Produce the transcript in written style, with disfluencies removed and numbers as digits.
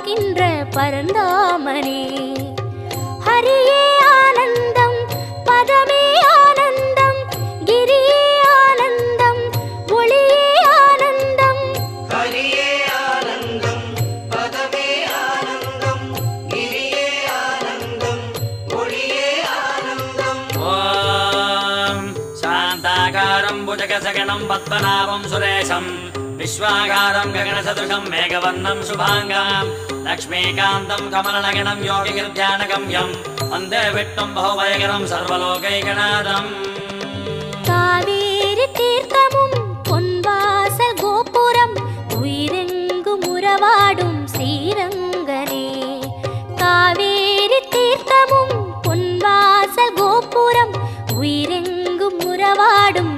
காக்கின்ற பரந்தாமனே. ஹரியே ஆனந்தம் பதமே ஆனந்தம் கிரியே ஆனந்தம் ஒளியே ஆனந்தம். ஹரியே ஆனந்தம் பதமே ஆனந்தம் கிரியே ஆனந்தம் ஒளியே ஆனந்தம். ஓம் சாந்தாகாரம் புஜகசகணம் பத்மநாபம் சுரேஷம் விஸ்வாகாரம் ககனசதுஷம் மேகவர்ணம் சுபாங்கம் லக்ஷ்மீகாந்தம் கமலநகனம் யோகிகிருத்யானகம்யம் வந்தே விட்டும் பகுவயகரம் சர்வலோகைகநாதம். காவே